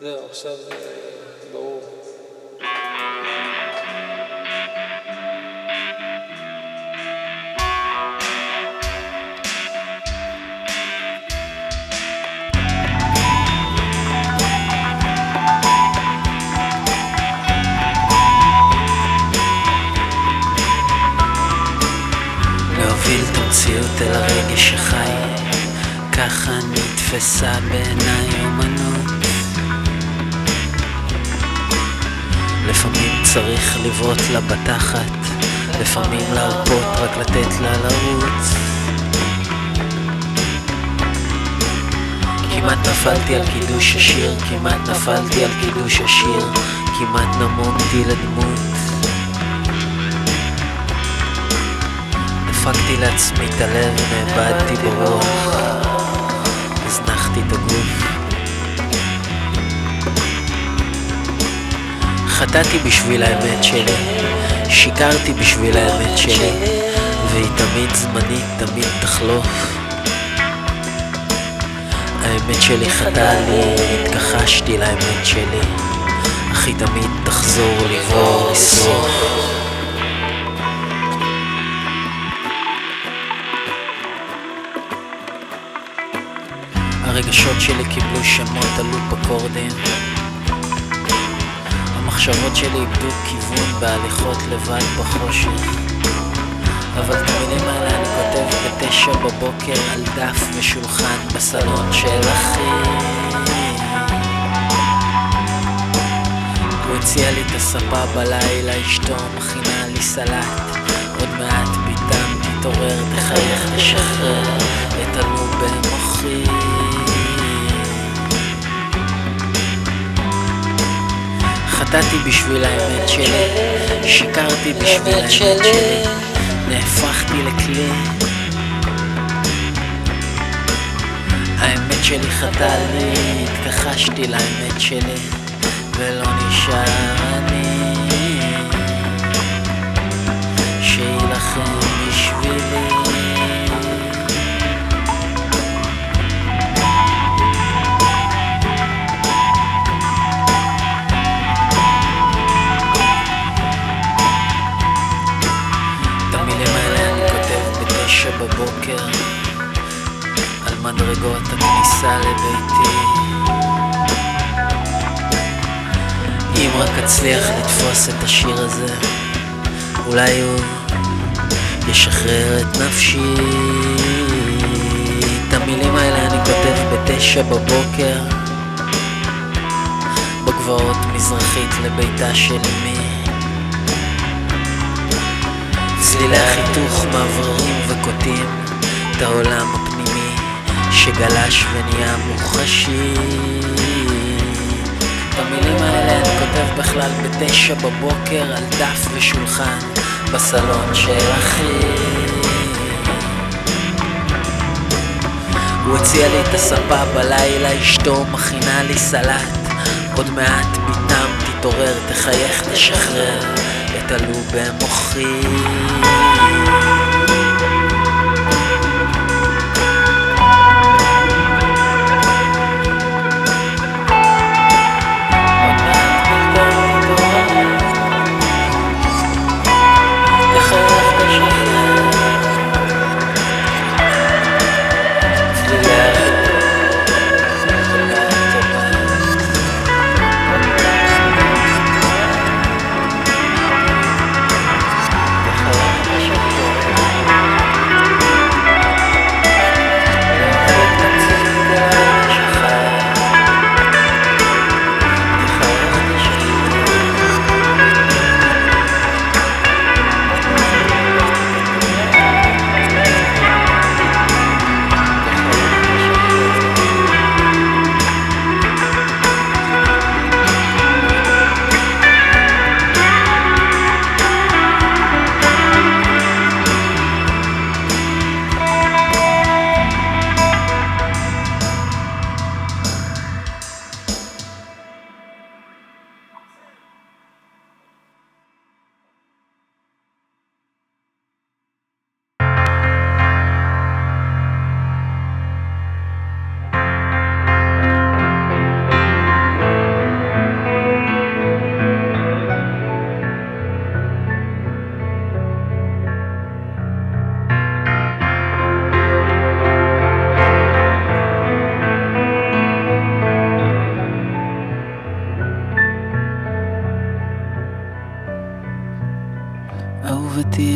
זהו, עכשיו ברור. להוביל את המציאות אל הרגש שחי, ככה נתפסה בעיניי אומנות. לפעמים צריך לברות לה בתחת, לפעמים להרפות רק לתת לה לרוץ. כמעט נפלתי על קידוש השיר, כמעט נפלתי על קידוש השיר, כמעט נמוגתי לדמות. דפקתי לעצמי את הלב, נאבדתי ברוח, הזנחתי את הגוף. חטאתי בשביל האמת שלי, שיקרתי בשביל האמת שלי, והיא תמיד זמנית, תמיד תחלוף. האמת שלי חטאה לי, התכחשתי לאמת שלי, אך היא תמיד תחזור לברור, לשרוף. הרגשות שלי קיבלו שמות על לופ אקורדים, המחשבות שלי איבדו כיוון בהליכות לבד בחושך. אבל את המילים האלה אני כותב ב9 בבוקר על דף ושולחן בסלון של אחי. הוא הציע לי את הספה בלילה, אשתו מכינה לי סלט, עוד מעט ביתם תתעורר, תחייך, תשחרר את הלוב במוחי. חטאתי בשביל האמת שלי, שיקרתי בשביל האמת שלי, נהפכתי לכלי. האמת שלי חטאה לי, התכחשתי לאמת שלי, ולא נשאר אני שילחם בשבילי. בבוקר על מדרגות הכניסה לביתי. אם רק אצליח לתפוס את השיר הזה, אולי הוא ישחרר את נפשי. את המילים האלה אני כותב ב9 בבוקר בגבעות מזרחית לביתה של אמי. צלילי החיתוך מעבררים וקוטעים את העולם הפנימי שגלש ונהיה מוחשי. את המילים האלה אני כותב בכלל ב9 בבוקר על דף ושולחן בסלון של אחי. הוא הציע לי את הספה בלילה, אשתו מכינה לי סלט, עוד מעט ביתם תתעורר, תחייך, תשחרר את הלוב במוחי.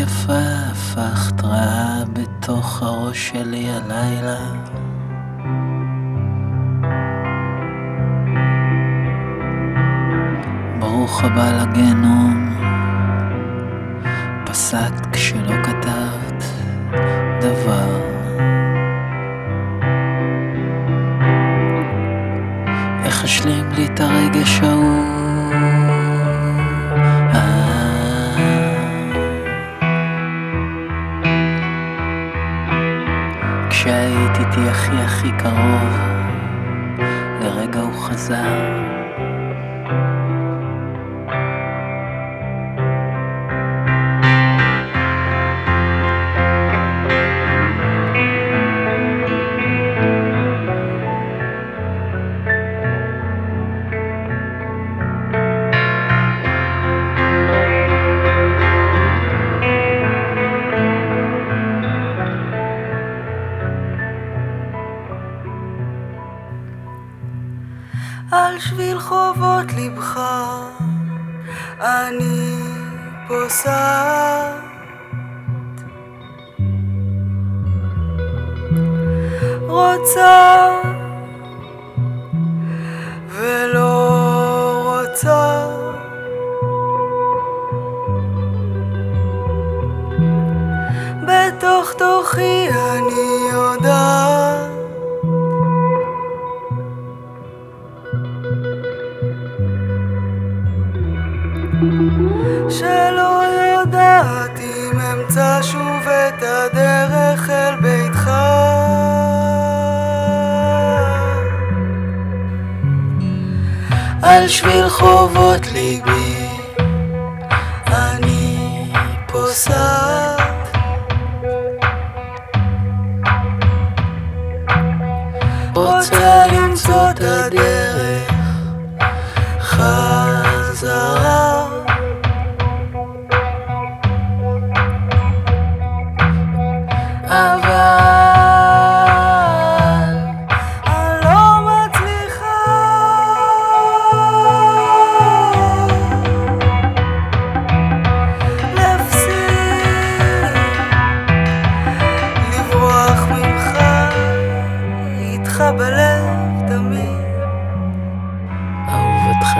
יפה הפכת רעה בתוך הראש שלי הלילה. ברוך הבא לגיהנום, פסקת כשלא כתבת דבר. איך אשלים לי את הרגש ההוא? כשהיית איתי הכי קרוב, לרגע הוא חזר. על שביל חובות לבך אני פוסעת, רוצה ולא רוצה, בתוך תוכי אני יודעת שלא יודעת אם אמצא שוב את הדרך אל ביתך. על שביל חובות ליבי אני פוסעת, רוצה למצוא את הדרך חזרה. אבל אני לא מצליחה להפסיק לברוח ממך, איתך בלב תמיד אהובתך.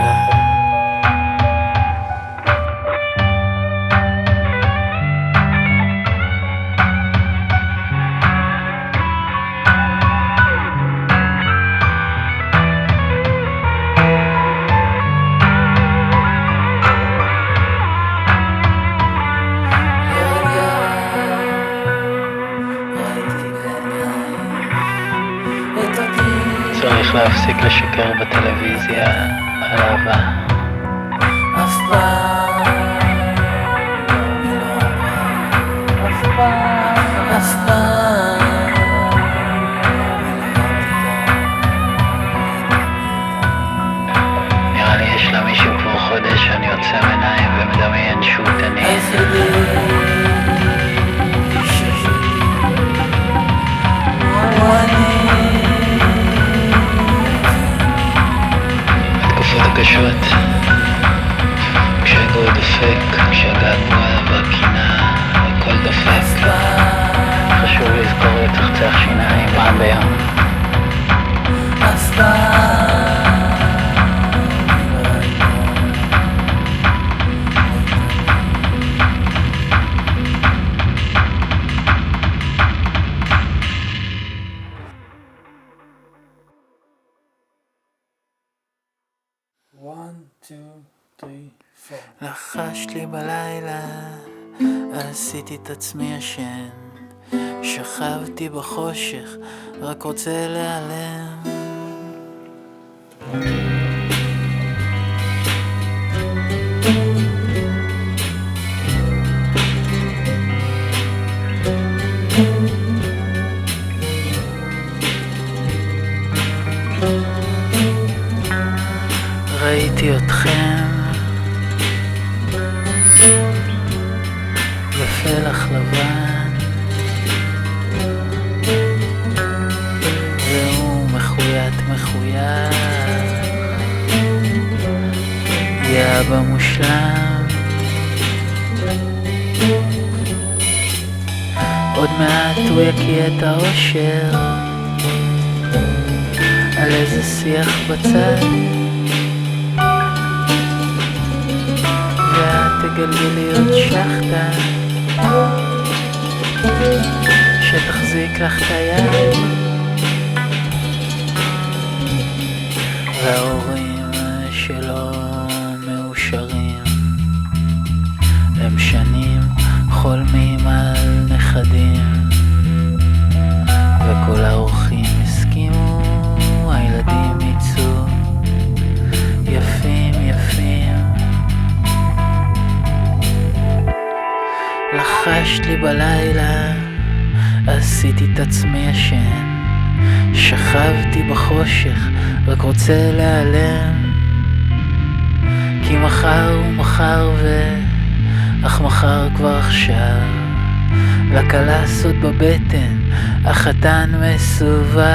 צריך להפסיק לשקר בטלוויזיה על אהבה. אף פעם אף פעם אף פעם. נראה לי יש לה מישהו כבר חודש שאני עוצם עיניים ומדמיין שהוא תניק. הקשות, כשהגוי דופק, כשהגעגוע והקינה, הכל דופק. חשוב לזכור לצחצח שיניים פעם ביום. אף פעם. לחשת לי בלילה, עשיתי את עצמי ישן, שכבתי בחושך, רק רוצה להיעלם. ראיתי אתכם בפלח לבן, והוא מחויית יא אבא מושלם. עוד מעט הוא יקיא את האושר על איזה שיח בצד, ואת תגלגלי עוד שחטה שתחזיק לך את היד, וההורים שלא מאושרים הם שנים חולמים על נכדים, וכל האורחים הסכימו, הילדים יצאו יפים יפים. לחשת לי בלילה, עשיתי את עצמי ישן, שכבתי בחושך, רק רוצה להיעלם, כי מחר הוא מחר אך מחר כבר עכשיו, לכלה סוד בבטן, החתן מסובב.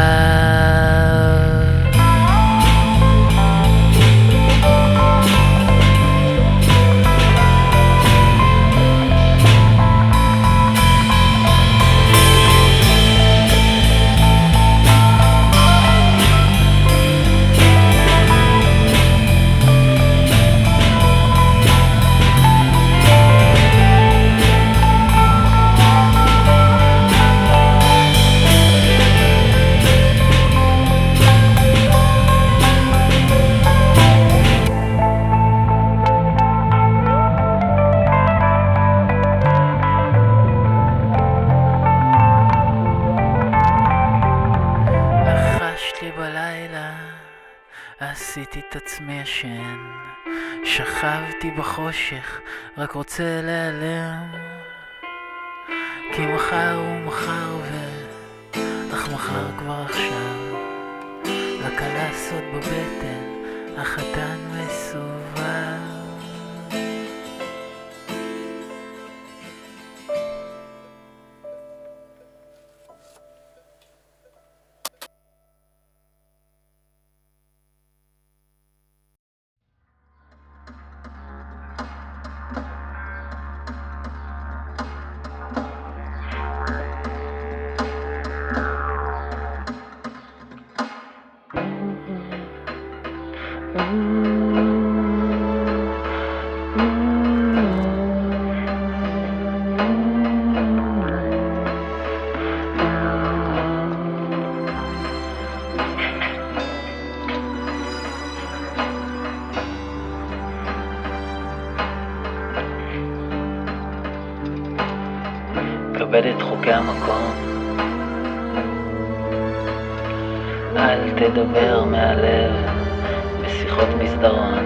בלילה עשיתי את עצמי ישן, שכבתי בחושך, רק רוצה להיעלם, כי מחר הוא מחר אך מחר כבר עכשיו, לכלה סוד בבטן, החתן מסובב. כבד את חוקי המקום, אל תדבר מהלב בשיחות מסדרון,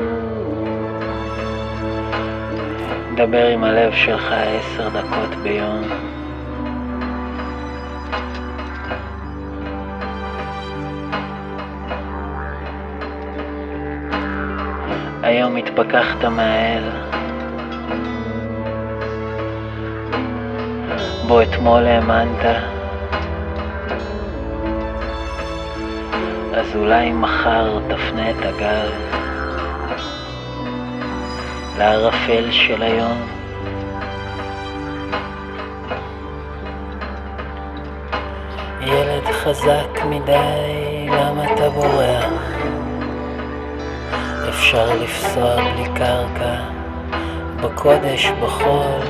דבר עם הלב שלך 10 דקות ביום. היום התפכחת מהאל בו אתמול האמנת, אז אולי מחר תפנה את הגב לערפל של היום. ילד חזק מדי, למה אתה בורח? אפשר לפסוע בלי קרקע, בקודש בחול,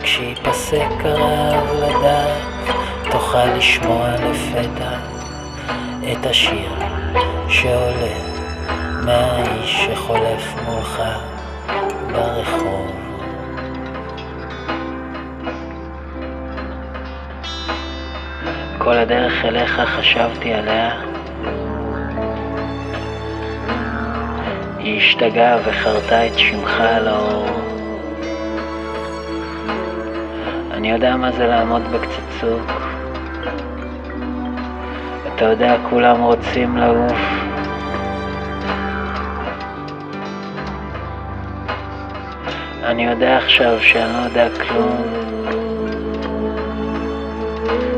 כשיפסק הרעב לדעת, תוכל לשמוע לפתע את השיר שעולה מהאיש שחולף מולך ברחוב. כל הדרך אליך חשבתי עליה, היא השתגעה וחרתה את שמך על האור. אני יודע מה זה לעמוד בקצה צוק, אתה יודע כולם רוצים לעוף, אני יודע עכשיו שאני לא יודע כלום.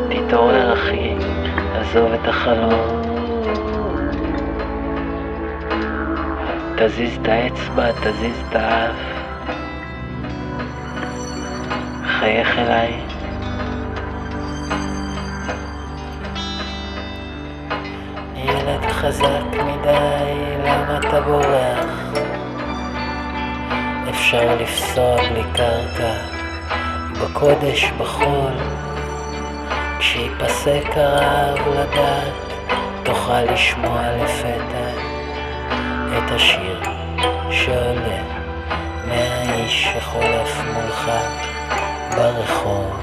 תתעורר אחי, עזוב את החלום, תזיז את האצבע, תזיז את האף, חייך אליי, חזק מדי, למה אתה בורח? אפשר לפסוע בלי קרקע, בקודש בחול. כשיפסק הרעב לדעת, תוכל לשמוע לפתע את השיר שעולה מהאיש שחולף מולך ברחוב.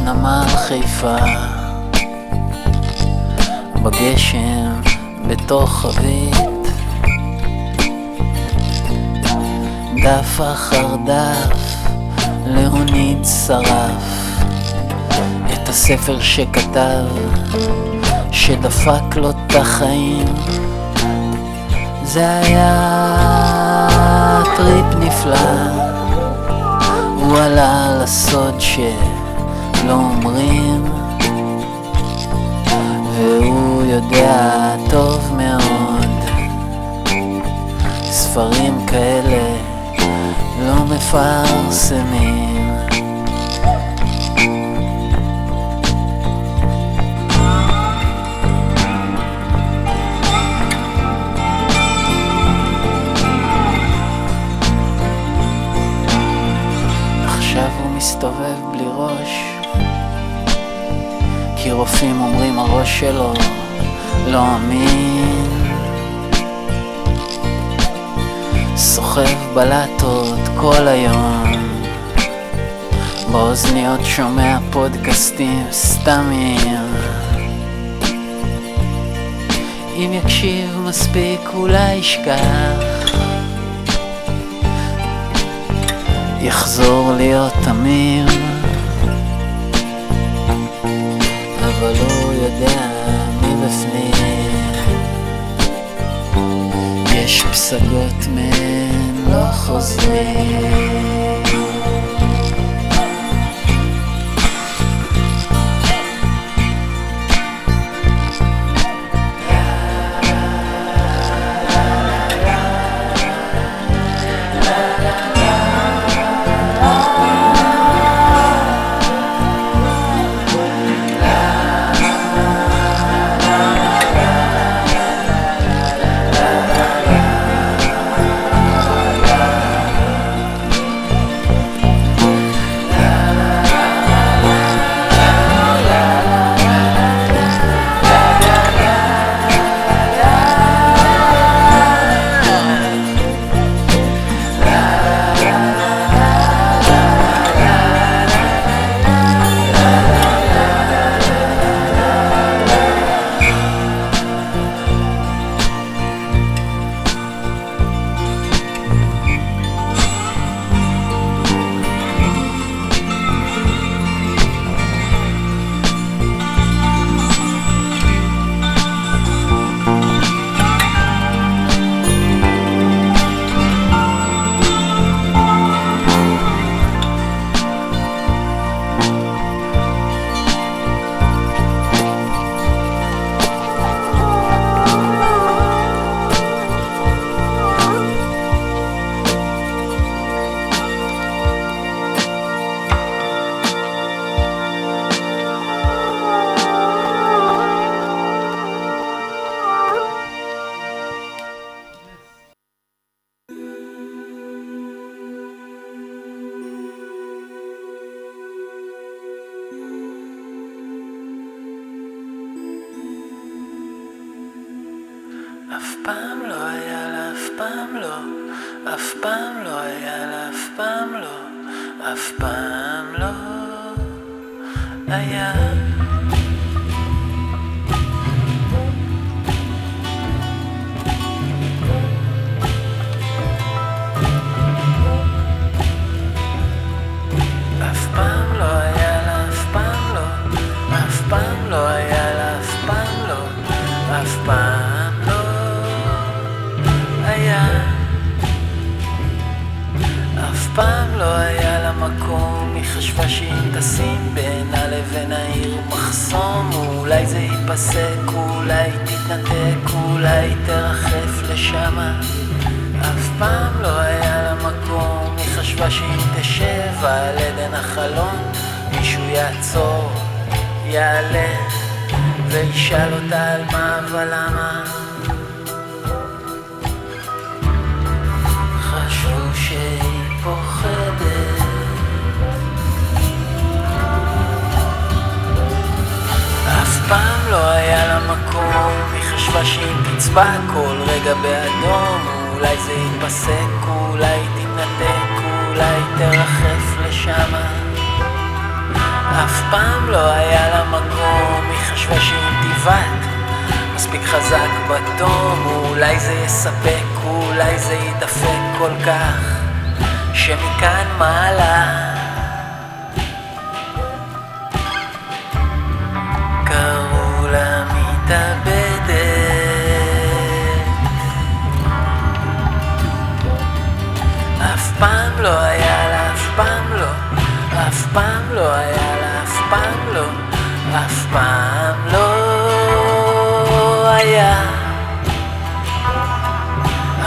נמל חיפה, בגשם בתוך חבית, דף אחר דף לאוניד שרף את הספר שכתב, שדפק לו את החיים. זה היה טריפ נפלא, הוא עלה לסוד שלא אומרים, והוא יודע טוב מאוד, ספרים כאלה לא מפרסמים. עכשיו הוא מסתובב בלי ראש, כי רופאים אומרים הראש שלו לא אמין. סוחב בלטות כל היום, באוזניות שומע פודקאסטים סתמים. אם יקשיב מספיק אולי ישכח, יחזור להיות תמים, אבל הוא יודע מבפנים יש פסגות מהן לא חוזרים. אף פעם לא היה לה, אף פעם לא, אף פעם לא היה לה, אף פעם לא, אף פעם לא היה. אף פעם לא היה לה, אף פעם לא, אף פעם לא היה לה, אף פעם לא, אף פעם לא היה. אף פעם לא היה לה מקום, היא חשבה שאם תשים בינה לבין העיר מחסום, אולי זה ייפסק, אולי תתנתק, אולי תרחף לשמה. אף פעם לא היה לה מקום, היא חשבה שאם תשב על עדן החלון מישהו יעצור, יעלה וישאל אותה על מה ולמה. חשבו שהיא פוחדת, אף פעם לא היה לה מקום, היא חשבה שאם תצבע כל רגע באדום אולי זה ייפסק, אולי תתנתק, אולי תרחף לשמה. אף פעם לא היה לה מקום, היא חשבה שאם תיבט מספיק חזק בתום אולי זה יספק, אולי זה ידפק כל כך שמכאן מעלה קראו לה מתאבדת. אף פעם לא היה לה, אף פעם לא, אף פעם לא היה לה, אף פעם לא, אף פעם לא היה.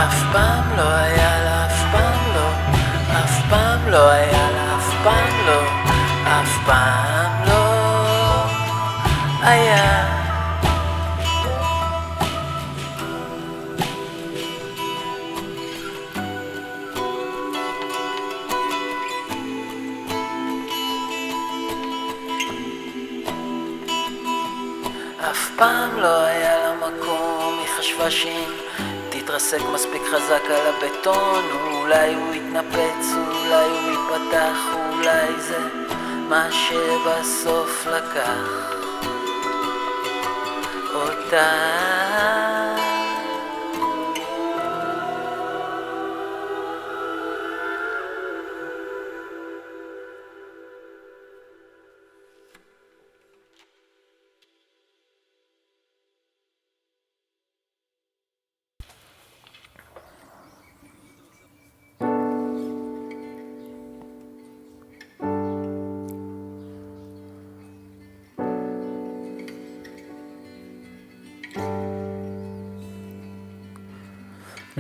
אף פעם לא היה לה, אף פעם לא, אף פעם לא היה לה, אף פעם לא, אף פעם לא היה. אף פעם לא היה לה מקום, היא חשבה שאם תתרסק מספיק חזק על הבטון אולי הוא יתנפץ, אולי הוא ייפתח, אולי זה מה שבסוף לקח אותה.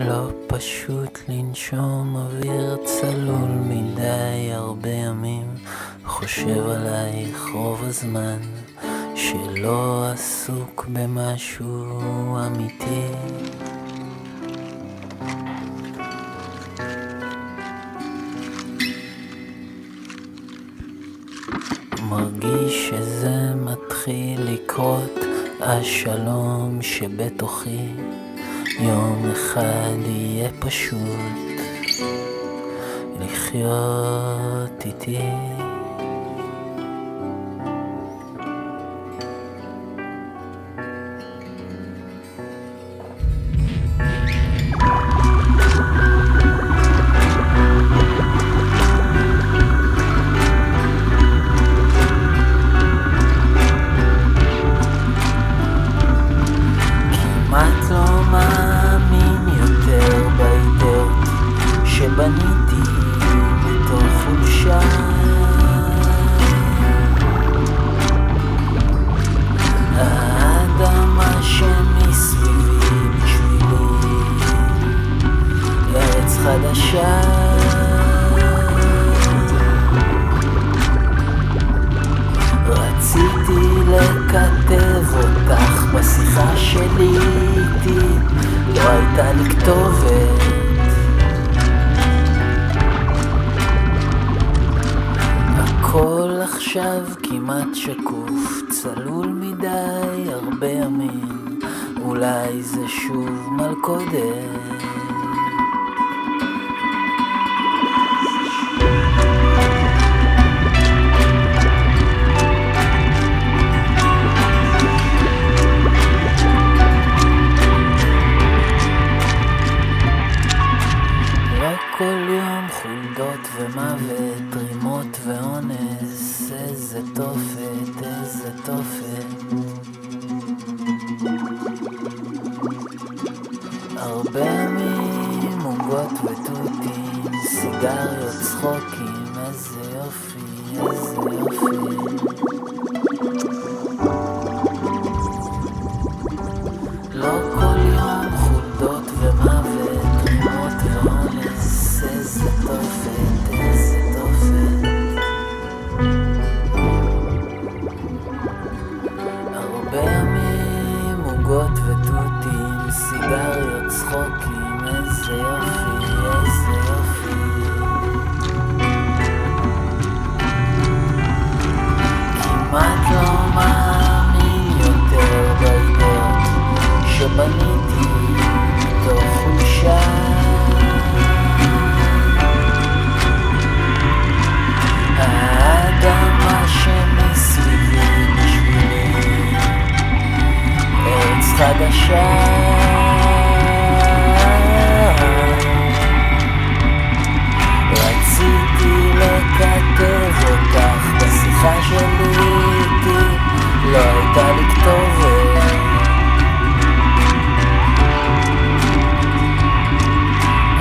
לא פשוט לנשום אוויר צלול מדי, הרבה ימים חושב עלייך רוב הזמן, שלא עסוק במשהו אמיתי. מרגיש שזה מתחיל לקרות, השלום שבתוכי יום אחד יהיה פשוט לחיות איתי. כמעט לא מאמין יותר באידאות שבניתי מתוך חולשה. האדמה שמסביבי בשבילי ארץ חדשה. רציתי לכתב אותך בשיחה שלי איתי, לא הייתה לי כתובת. הכל עכשיו כמעט שקוף, צלול מדי, הרבה ימים אולי זה שוב מלכודת. כל יום חולדות ומוות, רימות ואונס, איזה תופת, איזה תופת. הרבה ימים, עוגות ותותים, סיגריות, צחוקים, איזה יופי, איזה יופי. לא כל יום חולדות ומוות, רימות ואונס, איזה תופת, איזה תופת. הרבה ימים, עוגות ותותים, סיגריות, צחוקים, איזה יופי, איזה יופי. כמעט לא מאמין יותר באידאות שבניתי מתוך חולשה. האדמה שמסביבי בשבילי ארץ חדשה. רציתי לכתב אותך בשיחה שלי איתי, לא הייתה לי כתובת.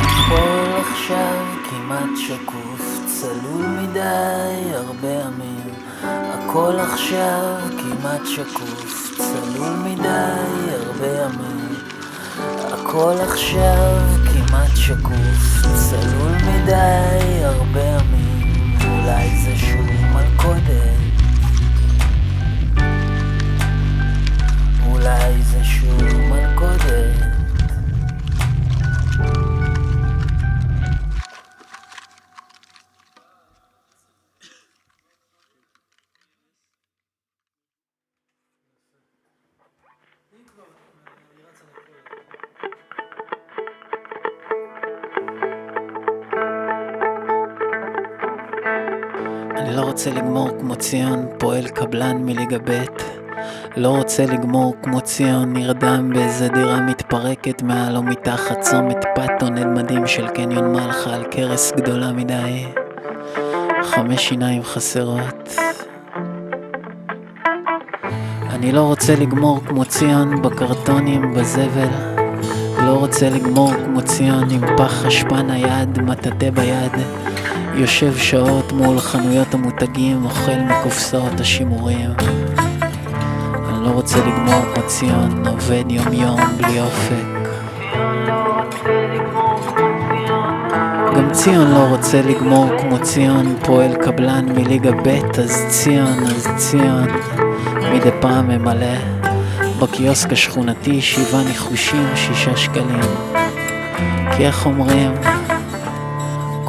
הכל עכשיו כמעט שקוף, צלול מדי הרבה ימים. הכל עכשיו כמעט שקוף, צלול מדי הרבה ימים. הכל עכשיו כמעט שקוף, צלול מדי הרבה ימים. אולי זה שוב מלכודת, אולי זה שוב מלכודת. אני לא רוצה לגמור כמו ציון, פועל קבלן מליגה ב'. לא רוצה לגמור כמו ציון, נרדם באיזה דירה מתפרקת מעל או מתחת צומת פאטון אל מדים של קניון מלכה על קרס גדולה מדי. 5 שיניים חסרות. אני לא רוצה לגמור כמו ציון בקרטונים בזבל. לא רוצה לגמור כמו ציון עם פח אשפה נייד, מטאטא ביד. יושב שעות מול חנויות המותגים, אוכל מקופסאות השימורים. אני לא רוצה לגמור כמו ציון, עובד יום יום בלי אופק. גם ציון לא רוצה לגמור כמו ציון, פועל קבלן מליגה ב'. אז ציון מדי פעם ממלא בקיוסק השכונתי 7 ניחושים 6 שקלים. כי איך אומרים,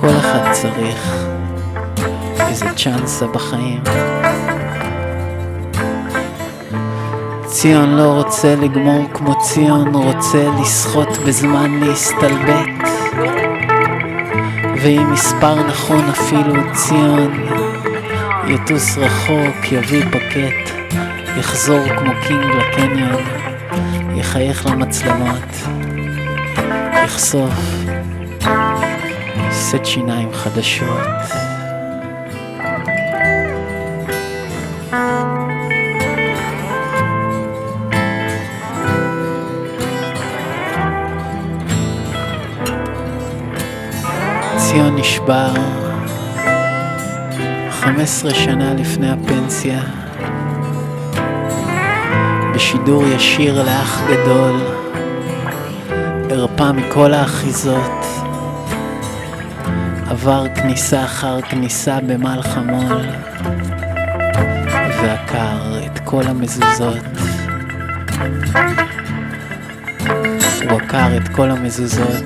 כל אחד צריך איזה צ'אנסה בחיים. ציון לא רוצה לגמור כמו ציון, רוצה לשחות בזמן להסתלבט. ועם מספר נכון אפילו ציון יטוס רחוק, יביא פקט, יחזור כמו קינג לקניון, יחייך למצלמות, יחשוף סט שיניים חדשות. ציון נשבר 15 שנה לפני הפנסיה, בשידור ישיר לאח גדול, הרפא מכל האחיזות, עבר כניסה אחר כניסה במלחה מול, ועקר את כל המזוזות. הוא עקר את כל המזוזות.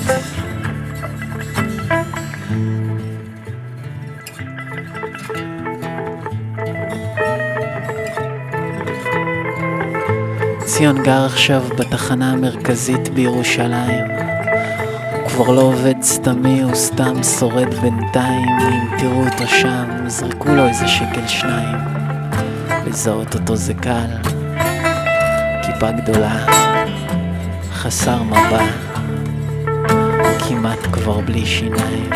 ציון גר עכשיו בתחנה המרכזית בירושלים. הוא כבר לא עובד סתמי, הוא סתם שורד בינתיים. אם תראו אותו שם, זרקו לו איזה שקל שניים. לזהות אותו זה קל, כיפה גדולה, חסר מבע, כמעט כבר בלי שיניים.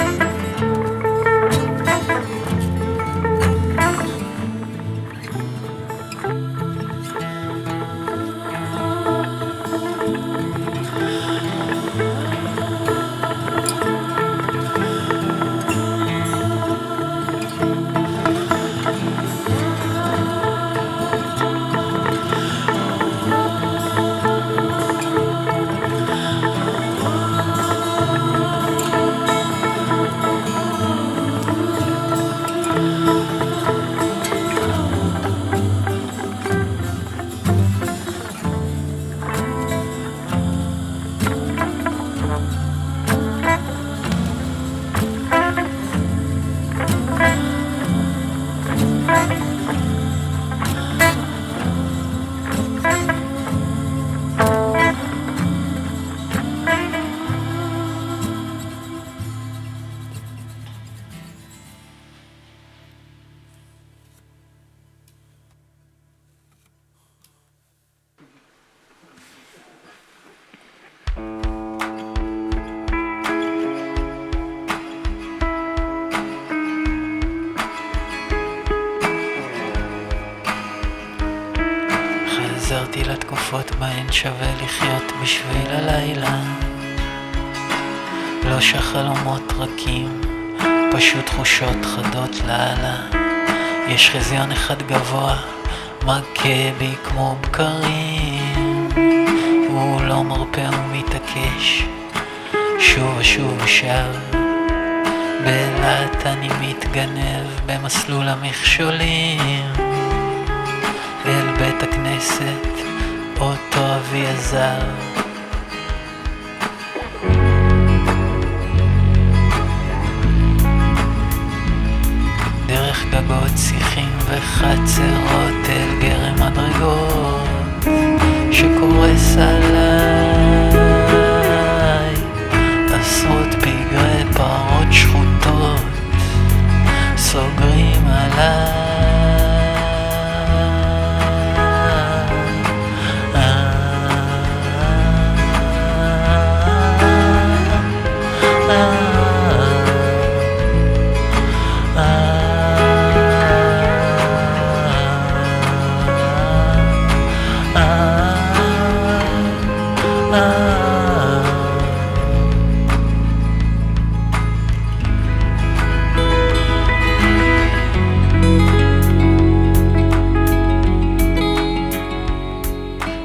חזרתי לתקופות בהן שווה לחיות בשביל הלילה. לא שחלומות רכים, פשוט תחושות חדות לאללה. יש חזיון אחד גבוה, מכה בי כמו בקרים. הוא לא מרפא ומתעקש, שוב ושוב ושב. בלעת אני מתגנב במסלול המכשולים אל בית הכנסת, אותו אבי עזב. דרך גגות שיחים וחצרות אל גרם מדרגות שקורס עליי. עשרות פגרי פרות שחוטות סוגרים עליי.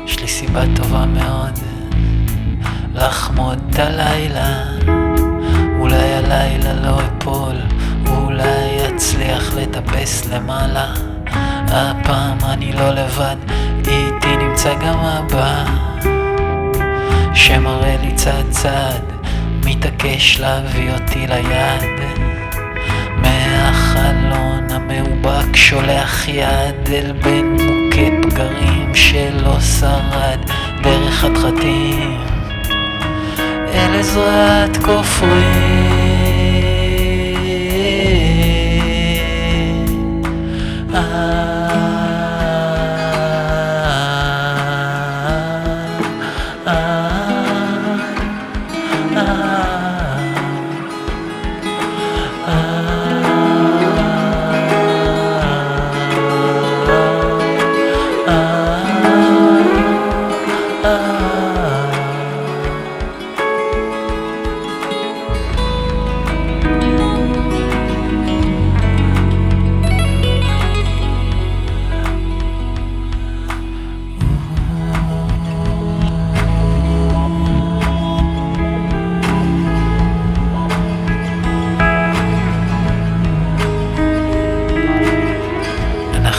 יש לי סיבה טובה מאוד לחמוד את הלילה. אולי הלילה לא אפול, אולי אצליח לטפס למעלה. הפעם אני לא לבד, איתי נמצא גם אבא שמראה לי צעד צעד, מתעקש להביא אותי ליד. מהחלון המאובק שולח יד אל בין מוכי פגרים שלא שרד, דרך חתחתים אל עזרת כופרים.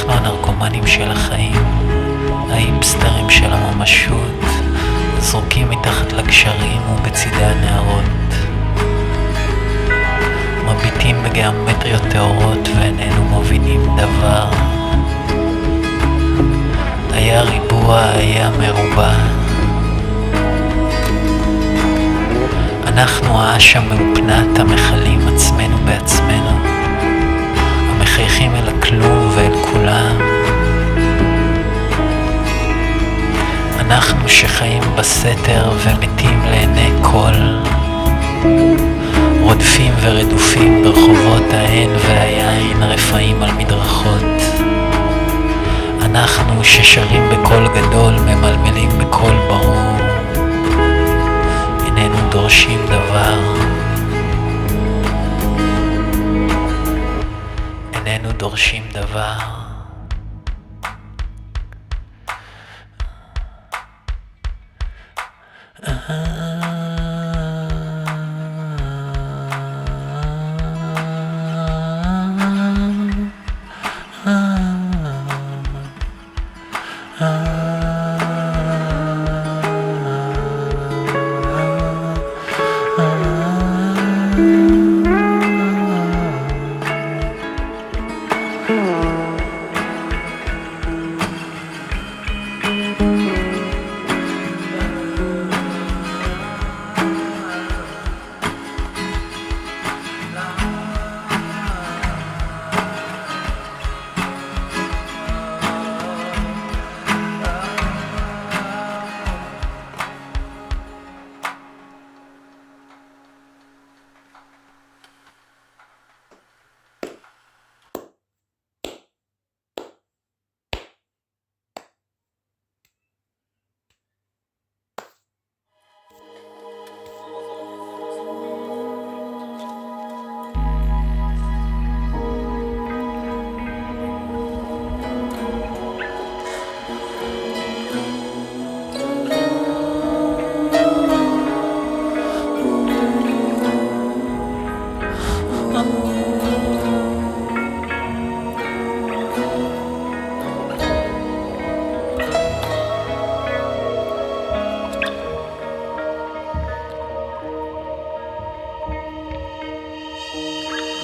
הנרקומנים של החיים, האיפסטרים של הממשות, זרוקים מתחת לגשרים ובצידי הנהרות, מביטים בגיאומטריות טהורות ואיננו מבינים דבר. היה ריבוע, היה מרובע. אנחנו האש המאופנת, המכלים עצמנו בעצמנו, המחייכים אל הכלום ואל כולם. אנחנו שחיים בסתר ומתים לעיני כל, רודפים ורדופים ברחובות ההן והיין, רפאים על מדרכות. אנחנו ששרים בקול גדול, ממלמלים בקול ברור, איננו דורשים דבר, איננו דורשים דבר.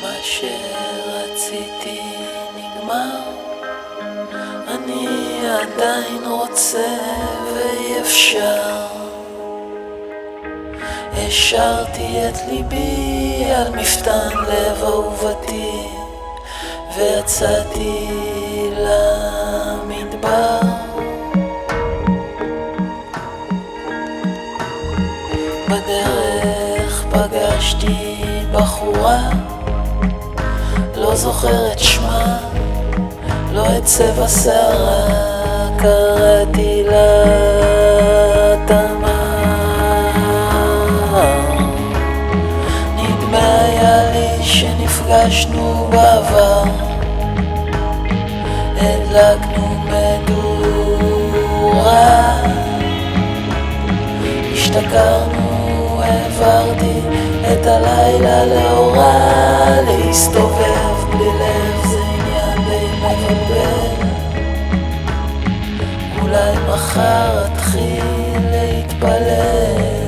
מה שרציתי נגמר, אני עדיין רוצה ואי אפשר. השארתי את ליבי על מפתן לב אהובתי ויצאתי למדבר. בדרך פגשתי בחורה, לא זוכר את שמה, לא את צבע שערה, קראתי לה תמר. נדמה היה לי שנפגשנו בעבר, הדלקנו מדורה, השתכרנו, העברתי את הלילה לאורה. להסתובב בלי לב זה עניין די מבלבל, אולי מחר אתחיל להתפלל.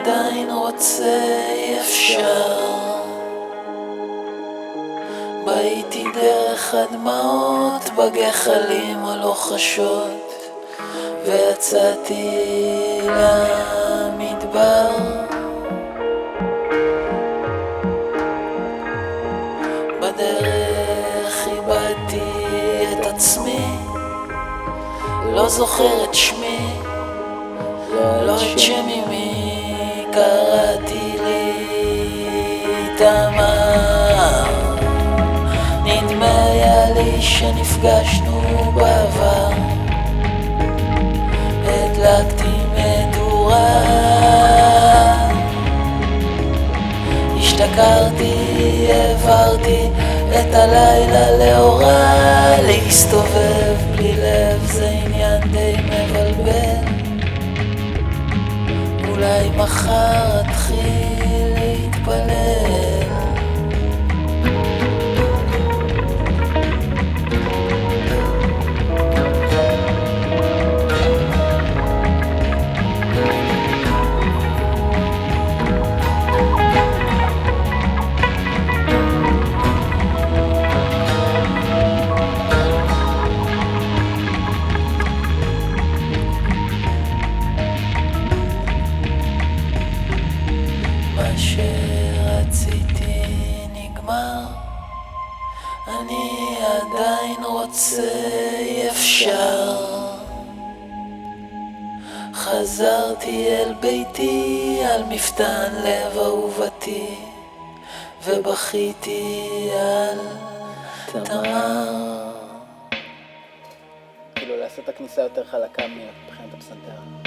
עדיין רוצה, אי אפשר. באיתי דרך הדמעות בגחלים הלוחשות, ויצאתי למדבר. בדרך איבדתי את עצמי, לא זוכר את שמי, לא את שמי מי. קראתי לי תמר. נדמה היה לי שנפגשנו בעבר, הדלקתי מדורה, השתכרתי, העברתי את הלילה לאורה. להסתובב בלי לב זה עניין די מבלבל. אולי מחר אתחיל להתפלל. מה שרציתי נגמר, אני עדיין רוצה, אי אפשר. חזרתי אל ביתי, על מפתן לב אהובתי, ובכיתי על תמר. כאילו לעשות את הכניסה יותר חלקה מבחינת הפסנתר.